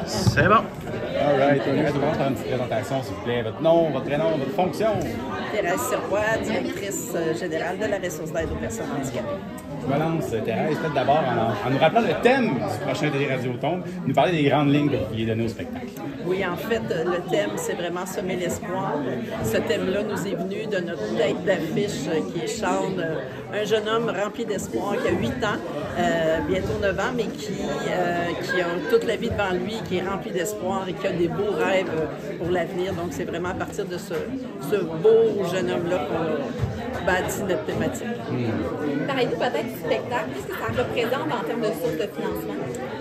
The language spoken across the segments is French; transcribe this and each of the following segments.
C'est bon. All right. On va commencer par une petite présentation, s'il vous plaît. Votre nom, votre prénom, votre fonction. Thérèse Sirois, directrice générale de la ressource d'aide aux personnes handicapées. Je me lance, Thérèse, peut-être d'abord en nous rappelant le thème du prochain Télé-Radioton, nous parler des grandes lignes que vous vouliez donner au spectacle. Oui, en fait, le thème, c'est vraiment semer l'espoir. Ce thème-là nous est venu de notre tête d'affiche qui est Sean, un jeune homme rempli d'espoir qui a 8 ans, bientôt 9 ans, mais qui a toute la vie devant lui, qui est rempli d'espoir et qui a des beaux rêves pour l'avenir. Donc, c'est vraiment à partir de ce beau jeune homme-là qu'on a bâti notre thématique. Parlez-nous peut-être du spectacle, qu'est-ce que ça représente en termes de source de financement?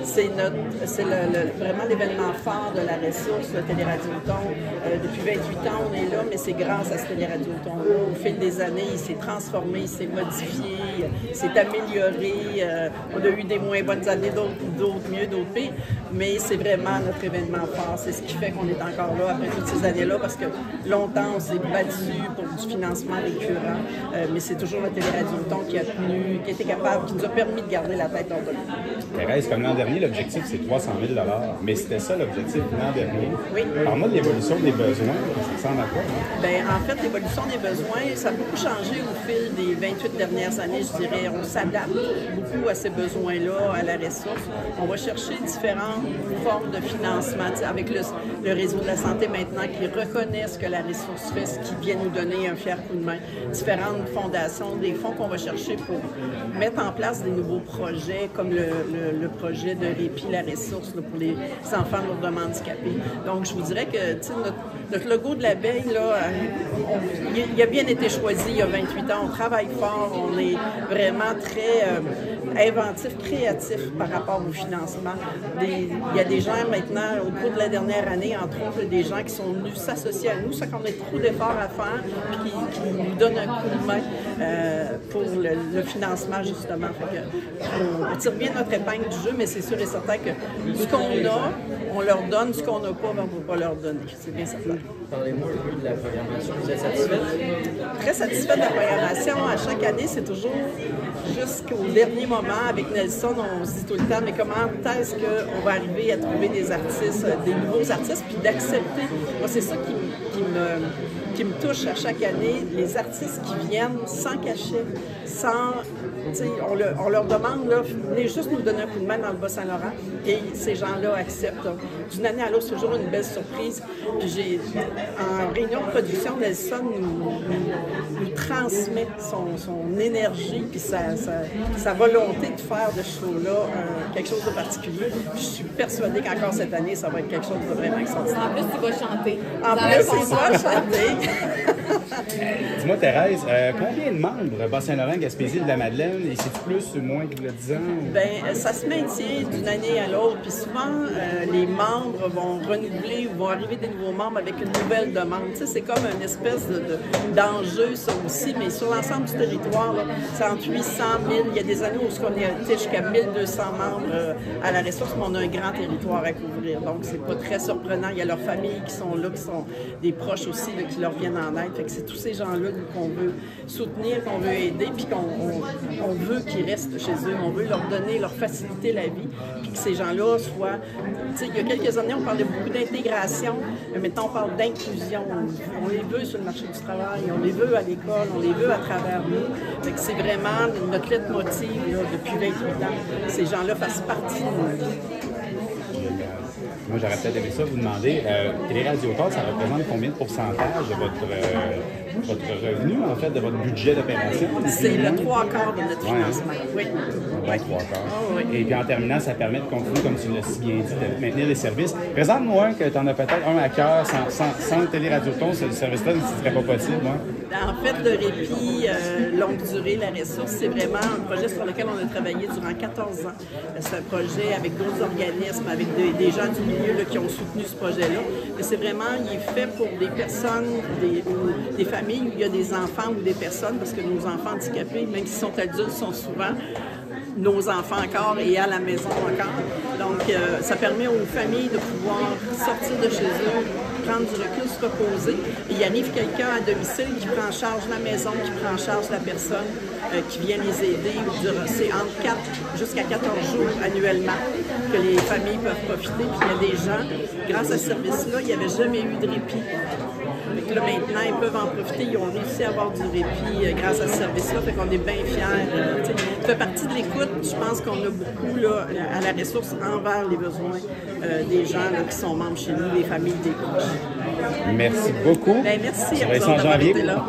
C'est vraiment l'événement phare de la ressource, le Télé-Radioton. Depuis 28 ans, on est là, mais c'est grâce à ce Télé-Radioton-là. Au fil des années, il s'est transformé, il s'est modifié, il s'est amélioré. On a eu des moins bonnes années, d'autres mieux, d'autres pires, mais c'est vraiment notre événement phare. C'est ce qui fait qu'on est encore là après toutes ces années-là, parce que longtemps, on s'est battu pour du financement récurrent, mais c'est toujours le Télé-Radioton qui a tenu, qui était capable, qui nous a permis de garder la tête hors de l'eau. Thérèse, comme l'an dernier, l'objectif, c'est 300 000 $, mais c'était ça l'objectif l'an dernier. Oui. Parle-moi de l'évolution des besoins, ça ressemble à quoi? Hein? Bien, en fait, l'évolution des besoins, ça a beaucoup changé au fil des 28 dernières années, je dirais. On s'adapte beaucoup à ces besoins-là, à la ressource. On va chercher différentes formes de financement, avec le réseau de la santé maintenant qui reconnaît ce que la ressource fait, ce qui vient nous donner un fier coup de main. Différentes fondations, des fonds qu'on va chercher pour mettre en place des nouveaux projets, comme le projet de répit la ressource là, pour les enfants lourdement handicapés. Donc, je vous dirais que notre logo de l'abeille, il a bien été choisi il y a 28 ans. On travaille fort, on est vraiment très inventif, créatif par rapport au financement. Il y a des gens maintenant, au cours de la dernière année, entre autres, des gens qui sont venus s'associer à nous, ça qu'on a trop d'efforts à faire, puis qui nous donnent un coup de main pour le financement, justement. Fait que, on tire bien notre épingle du jeu, mais c'est sûr et certain que ce qu'on a, on leur donne, ce qu'on n'a pas, on ne peut pas leur donner. C'est bien certain. Parlez-moi un peu de la programmation. Vous êtes satisfaite? Très satisfaite de la programmation. À chaque année, c'est toujours jusqu'au dernier moment. Avec Nelson, on se dit tout le temps, mais comment est-ce qu'on va arriver à trouver des artistes, des nouveaux artistes, puis d'accepter. Moi, c'est ça qui me touche à chaque année, les artistes qui viennent sans cachet, on leur demande, là, venez juste nous donner un coup de main dans le Bas-Saint-Laurent, et ces gens-là acceptent. D'une année à l'autre, c'est toujours une belle surprise. Puis en réunion de production, Nelson nous transmet son énergie, puis sa volonté de faire de ce show-là quelque chose de particulier. Puis je suis persuadée qu'encore cette année, ça va être quelque chose de vraiment extraordinaire. En plus, tu vas chanter. En plus, c'est ça, chanter. Dis-moi, Thérèse, combien de membres Bas-Saint-Laurent, Gaspésie, de la Madeleine, et c'est plus ou moins que le 10 ans? Bien, ça se maintient d'une année à l'autre, puis souvent, les membres vont renouveler ou vont arriver des nouveaux membres avec une nouvelle demande. Tu sais, c'est comme une espèce d'enjeu, ça aussi, mais sur l'ensemble du territoire, c'est entre 800 000. Il y a des années où on a été jusqu'à 1200 membres à la ressource, mais on a un grand territoire à couvrir. Donc, c'est pas très surprenant. Il y a leurs familles qui sont là, qui sont des proches aussi, là, qui leur viennent en aide. Fait que c'est tous ces gens-là qu'on veut soutenir, qu'on veut aider, puis qu'on veut qu'ils restent chez eux. On veut leur donner, leur faciliter la vie, puis que ces gens-là soient... Tu sais, il y a quelques années, on parlait beaucoup d'intégration, mais maintenant, on parle d'inclusion. On les veut sur le marché du travail, on les veut à l'école, on les veut à travers nous. Fait que c'est vraiment notre leitmotiv là, depuis 28 ans. Ces gens-là fassent partie de nos vies. Moi, j'aurais peut-être aimé ça vous demander, Télé-Radioton, ça représente combien de pourcentage de votre revenu, en fait, de votre budget d'opération? C'est le 3/4 de notre financement, oui. Le 3/4. Oh, oui. Et puis en terminant, ça permet de continuer, comme tu l'as si bien dit, de maintenir les services. Présente-moi un que tu en as peut-être un à cœur, sans Télé-Radioton, ce service-là ne serait pas possible. Hein? En fait, le répit longue durée, la ressource, c'est vraiment un projet sur lequel on a travaillé durant 14 ans. C'est un projet avec d'autres organismes, avec des gens du milieu là, qui ont soutenu ce projet-là. Mais c'est vraiment, il est fait pour des personnes, des familles où il y a des enfants ou des personnes, parce que nos enfants handicapés, même s'ils sont adultes, sont souvent nos enfants encore et à la maison encore. Donc, ça permet aux familles de pouvoir sortir de chez eux, prendre du recul, se reposer. Et il arrive quelqu'un à domicile qui prend en charge la maison, qui prend en charge la personne, qui vient les aider. C'est entre 4 jusqu'à 14 jours annuellement que les familles peuvent profiter. Puis il y a des gens, grâce à ce service-là, il n'y avait jamais eu de répit. Donc là, maintenant, ils peuvent en profiter. Ils ont réussi à avoir du répit grâce à ce service-là. Fait qu'on est bien fiers. Ça fait partie de l'écoute. Je pense qu'on a beaucoup là, à la ressource envers les besoins des gens là, qui sont membres chez nous, des familles, des proches. Merci beaucoup. Bien, merci Ça à va vous être en d'avoir janvier. été là.